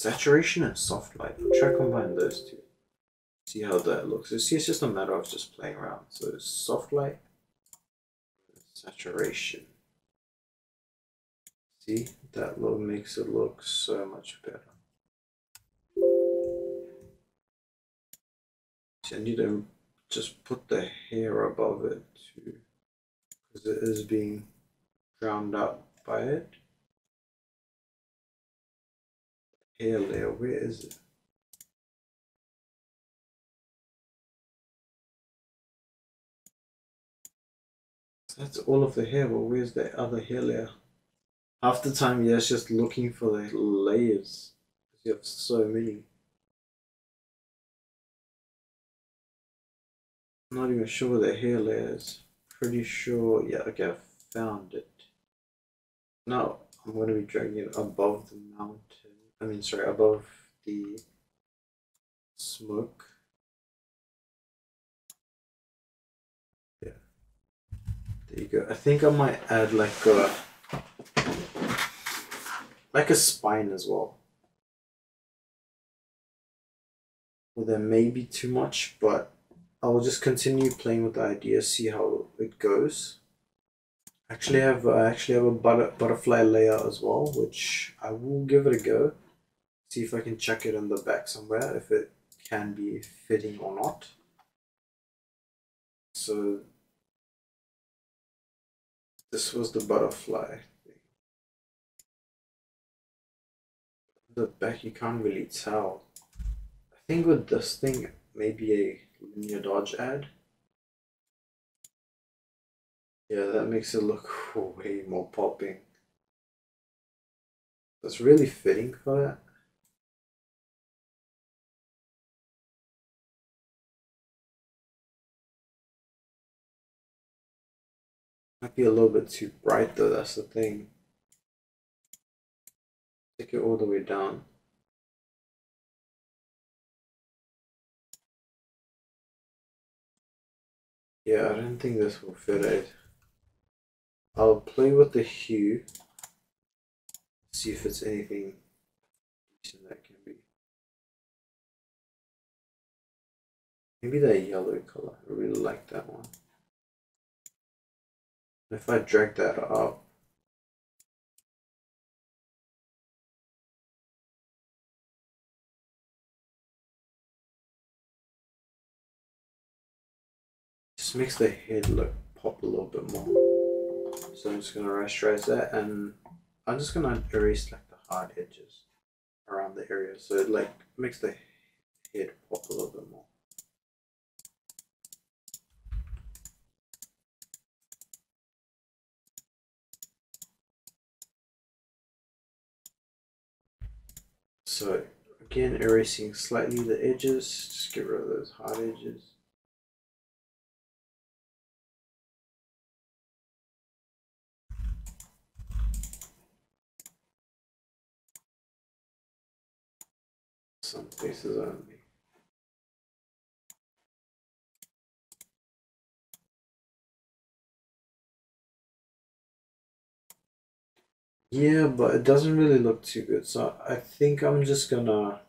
saturation and soft light. I'll try to combine those two. See how that looks. You see, it's just a matter of just playing around. So it's soft light, saturation. See, that look makes it look so much better. So I need to just put the hair above it too, because it is being drowned out by it. Hair layer, where is it? That's all of the hair, but where's the other hair layer? Half the time, yeah, it's just looking for the layers. You have so many. I'm not even sure where the hair layer is. Pretty sure, yeah, okay, I found it. Now, I'm going to be dragging it above the mountain. I mean, sorry, above the smoke. Yeah. There you go. I think I might add like a spine as well. Well, there may be too much, but I will just continue playing with the idea, see how it goes. I actually have a butterfly layer as well, which I will give it a go. See if I can check it in the back somewhere, if it can be fitting or not. So this was the butterfly thing. The back you can't really tell. I think with this thing, maybe a linear dodge add. Yeah, that makes it look way more popping. That's really fitting for that. Might be a little bit too bright though, that's the thing. Take it all the way down. Yeah, I don't think this will fit it. I'll play with the hue, see if it's anything decent that can be. Maybe that yellow color, I really like that one. If I drag that up, just makes the head look pop a little bit more. So I'm just gonna rasterize that, and I'm just gonna erase like the hard edges around the area, so it like makes the head pop a little bit more. So again, erasing slightly the edges, just get rid of those hard edges. Some places only. Yeah, but it doesn't really look too good, so I think I'm just gonna...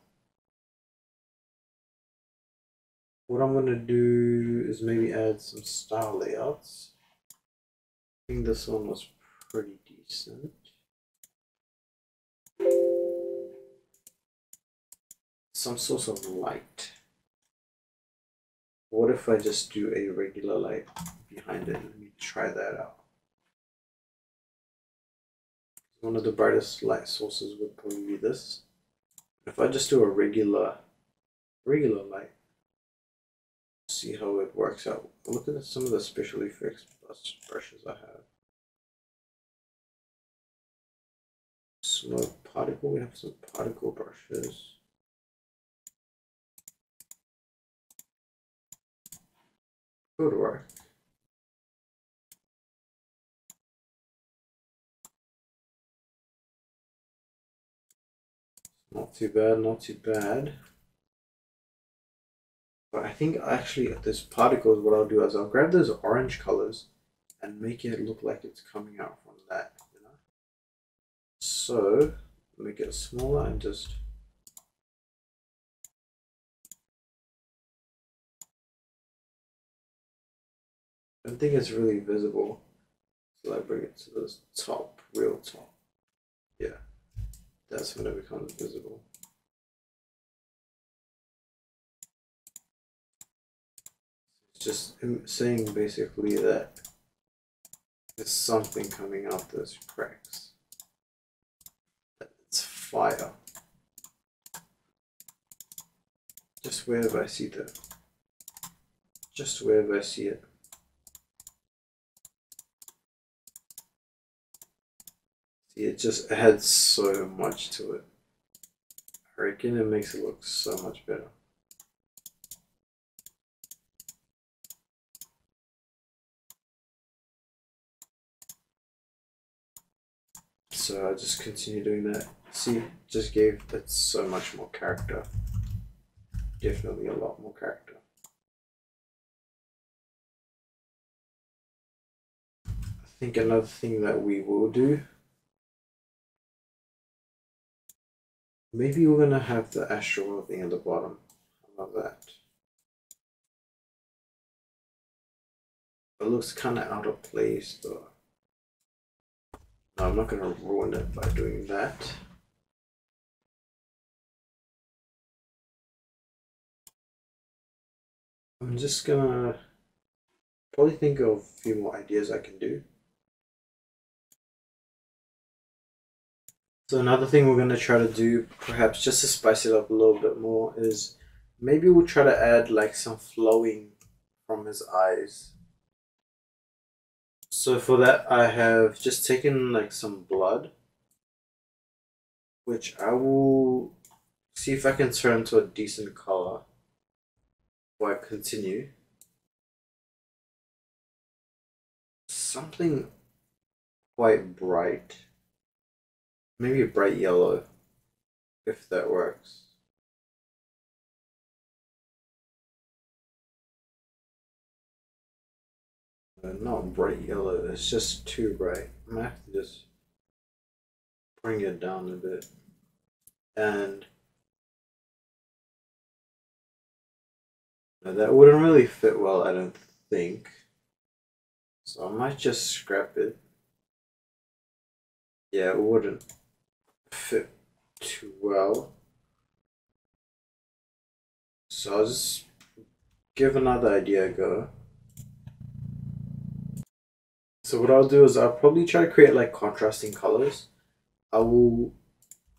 What I'm gonna do is maybe add some style layouts. I think this one was pretty decent. Some sort of light. What if I just do a regular light behind it? Let me try that out. One of the brightest light sources would probably be this. If I just do a regular light, see how it works out. Look at some of the special effects brushes I have. Smoke particle, we have some particle brushes. Could work. Not too bad, not too bad. But I think actually this particles, what I'll do is I'll grab those orange colors and make it look like it's coming out from that, you know? So make it smaller and just I don't think it's really visible. So I bring it to the top, real top. Yeah, that's when it becomes visible. It's just saying basically that there's something coming out those cracks. That it's fire. Just wherever I see that. Just wherever I see it. See, it just adds so much to it. I reckon it makes it look so much better. So I just continue doing that. See, just gave it so much more character. Definitely a lot more character. I think another thing that we will do, maybe we're gonna have the astral thing at the bottom. I love that. It looks kind of out of place though. No, I'm not gonna ruin it by doing that. I'm just gonna probably think of a few more ideas I can do. So another thing we're gonna try to do, perhaps just to spice it up a little bit more, is maybe we'll try to add like some flowing from his eyes. So for that, I have just taken like some blood, which I will see if I can turn to a decent color before I continue. Something quite bright, maybe a bright yellow, if that works. Not bright yellow, it's just too bright. I might have to just bring it down a bit. And that wouldn't really fit well, I don't think. So I might just scrap it. Yeah, it wouldn't fit too well. So I'll just give another idea a go. So what I'll do is I'll probably try to create like contrasting colors. I will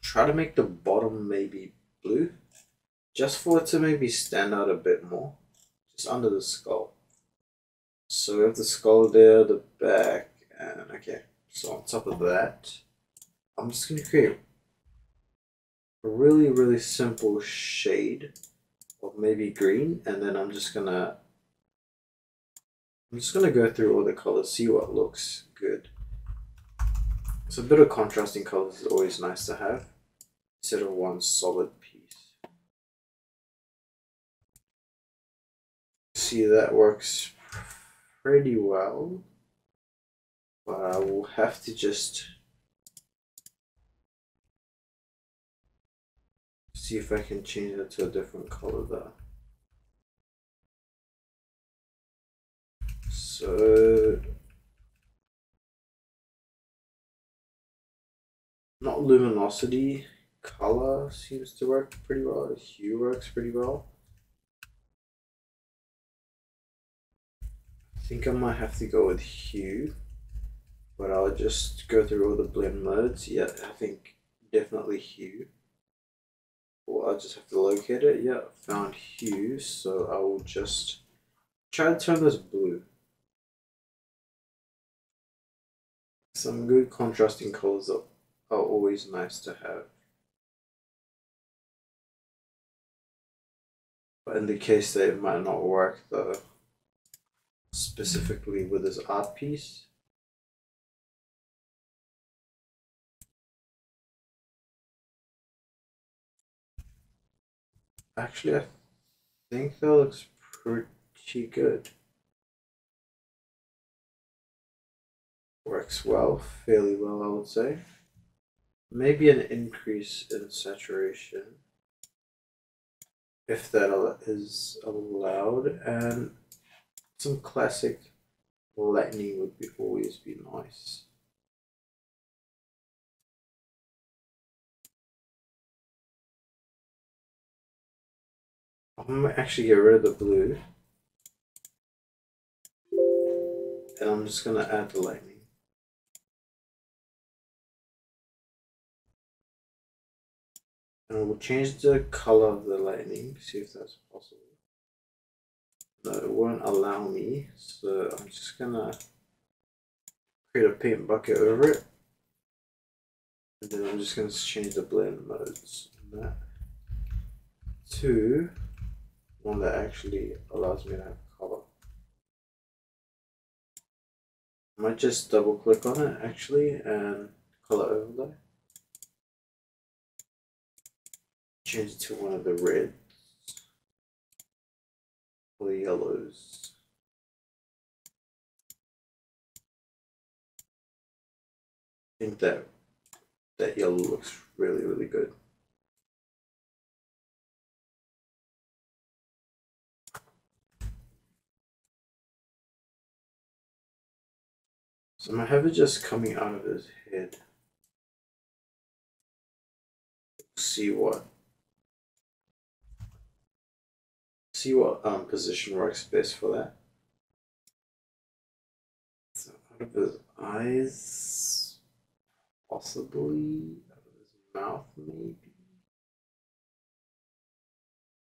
try to make the bottom maybe blue, just for it to maybe stand out a bit more, just under the skull. So we have the skull there, the back, and okay. So on top of that, I'm just gonna create a really simple shade of maybe green, and then I'm just gonna go through all the colors, see what looks good. So a bit of contrasting colors is always nice to have instead of one solid piece. See, that works pretty well, but I will have to just see if I can change it to a different color there. So not luminosity, color seems to work pretty well. Hue works pretty well. I think I might have to go with hue, but I'll just go through all the blend modes. Yeah, I think definitely hue. Well, I'll just have to locate it. Yeah, found hue, so I will just try to turn this blue. Some good contrasting colors are always nice to have. But in the case that it might not work though, specifically with this art piece, actually I think that looks pretty good. Works well, fairly well I would say. Maybe an increase in saturation, if that is allowed, and some classic lightning would always be nice. I'm gonna actually get rid of the blue, and I'm just gonna add the lightning. And we'll change the color of the lightning, see if that's possible. No, it won't allow me, so I'm just gonna create a paint bucket over it. And then I'm just gonna change the blend modes on that to one that actually allows me to have color. I might just double click on it actually and color overlay. Change it to one of the reds or the yellows. I think that yellow looks really, really good. So I'm gonna have it just coming out of his head. See what position works best for that. So out of his eyes, possibly out of his mouth,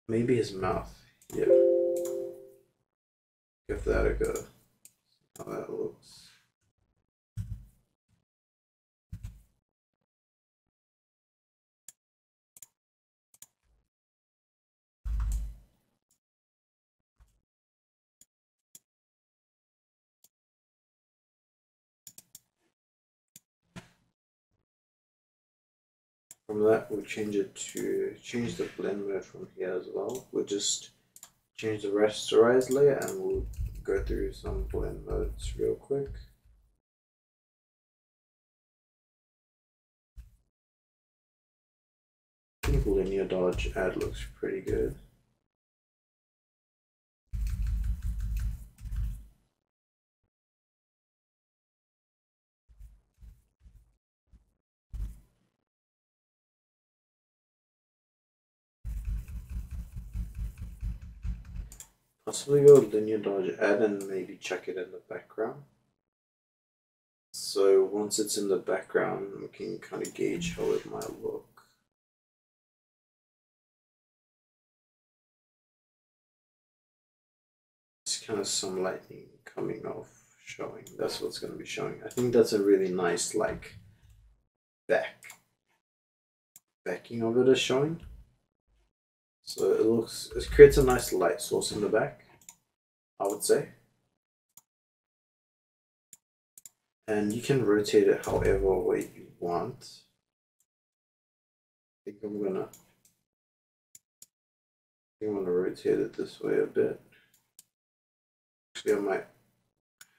maybe his mouth. Yeah, give that a go. How that looks. From that, we'll change the blend mode from here as well. We'll just change the rasterize layer and we'll go through some blend modes real quick. I think linear dodge add looks pretty good. Possibly go linear dodge add and maybe check it in the background. So once it's in the background, we can kind of gauge how it might look. It's kind of some lightning coming off, showing. That's what's going to be showing. I think that's a really nice like backing of it is showing. So it creates a nice light source in the back, I would say. And you can rotate it however way you want. I think I'm gonna rotate it this way a bit. Actually, I might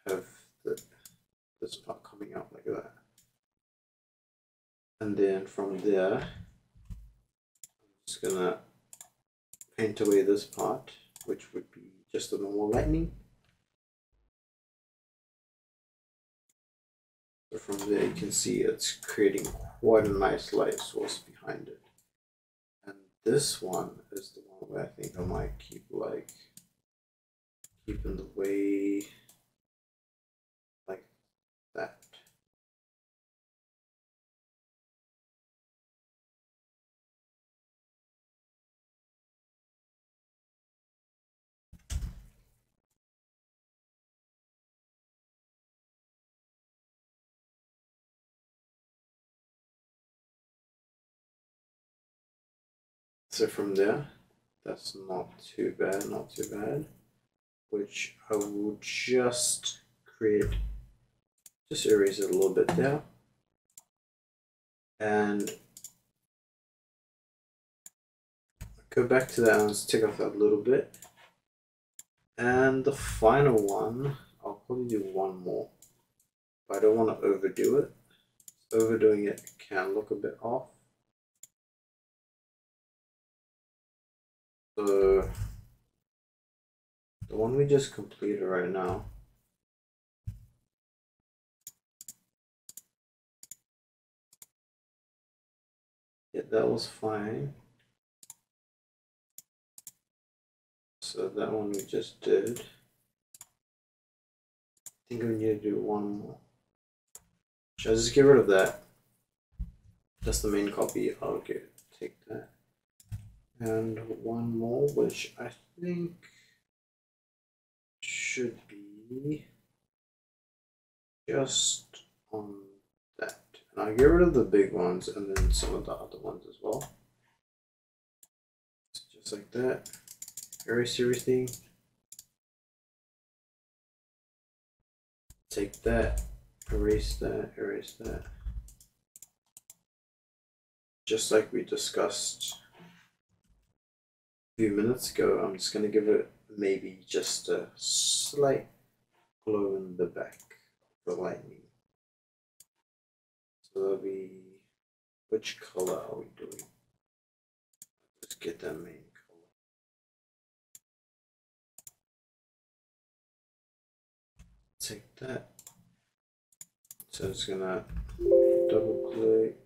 have this part coming out like that. And then from there, I'm just gonna paint away this part, which would be just a normal lightning. So from there you can see it's creating quite a nice light source behind it. And this one is the one where I think I might keep in the way like that. So from there, that's not too bad, which I will just erase it a little bit there. And go back to that and let's take off that little bit. And the final one, I'll probably do one more, but I don't want to overdo it. Overdoing it can look a bit off. So the one we just completed right now, Yeah, that was fine. So that one we just did. I think we need to do one more. Should I just get rid of that? That's the main copy. I'll take that. And one more, which I think should be just on that. And I'll get rid of the big ones and then some of the other ones as well. So just like that. Erase everything. Take that, erase that, erase that. Just like we discussed a few minutes ago, I'm just going to give it maybe just a slight glow in the back for lightning. So that'll be, which color are we doing? Let's get that main color. Take that. So it's going to double click,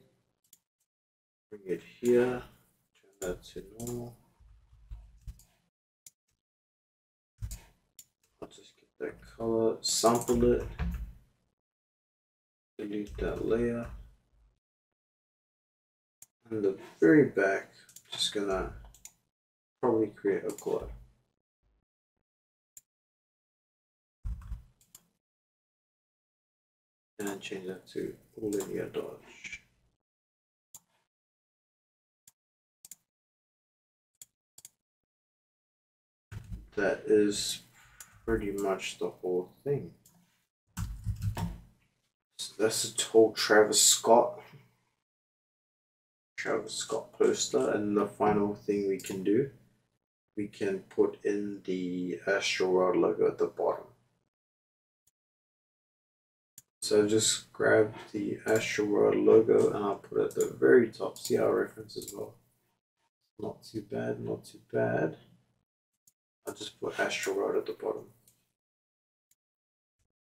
bring it here, turn that to normal. I'll just get that color, sample it, delete that layer. In the very back, just gonna probably create a glow. And then change that to linear dodge. That is pretty much the whole thing. So that's the whole Travis Scott poster, and the final thing we can do, we can put in the Astroworld logo at the bottom. So just grab the Astroworld logo and I'll put it at the very top. See our reference as well. Not too bad, not too bad. I'll just put Astroworld at the bottom.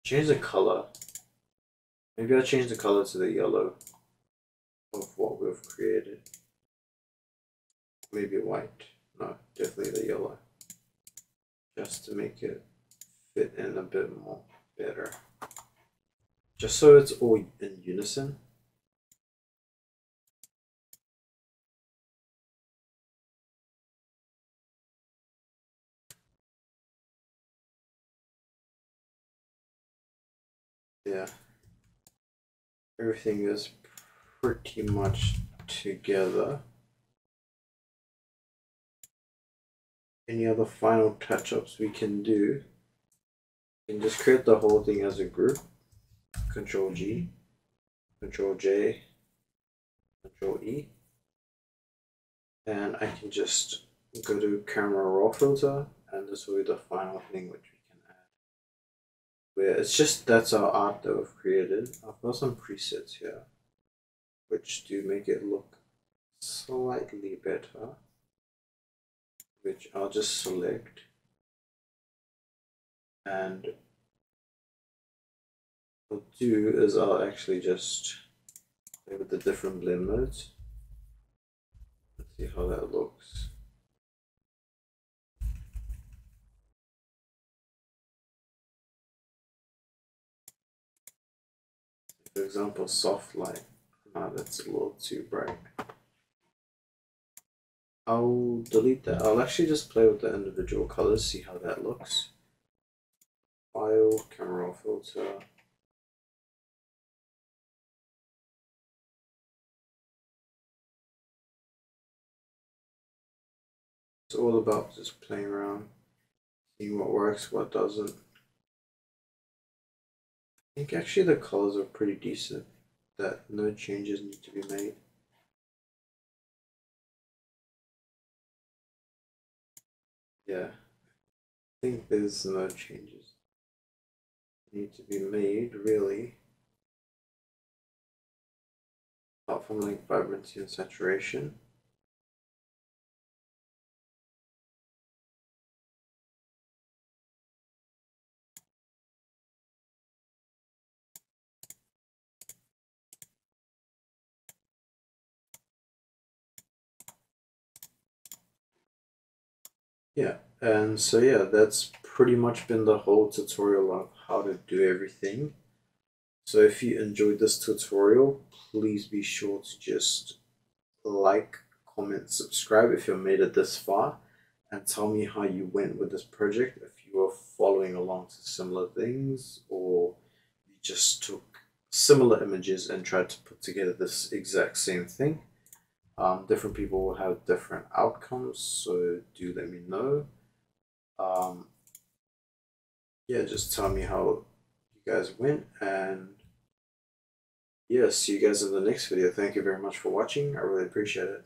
Change the color. Maybe I'll change the color to the yellow of what we've created. Maybe white. No, definitely the yellow. Just to make it fit in a bit more better. Just so it's all in unison. Yeah. Everything is pretty much together. Any other final touch-ups we can do? We can just create the whole thing as a group. Control G, Control J, Control E. And I can just go to camera raw filter, and this will be the final thing which we can add. Where it's just, that's our art that we've created. I've got some presets here which do make it look slightly better, which I'll just select, and what I'll do is I'll actually just play with the different blend modes. Let's see how that looks. For example, soft light. That's a little too bright. I'll delete that. I'll actually just play with the individual colors, see how that looks. File, camera raw filter. It's all about just playing around, seeing what works, what doesn't. I think actually the colors are pretty decent, that no changes need to be made. Yeah, I think there's no changes need to be made really, apart from like vibrancy and saturation. Yeah, and so yeah, that's pretty much been the whole tutorial of how to do everything. So if you enjoyed this tutorial, please be sure to just like, comment, subscribe if you made it this far, and tell me how you went with this project, if you were following along to similar things, or you just took similar images and tried to put together this exact same thing. Different people will have different outcomes, so do let me know. Um, yeah, just tell me how you guys went, and yeah, see you guys in the next video. Thank you very much for watching. I really appreciate it.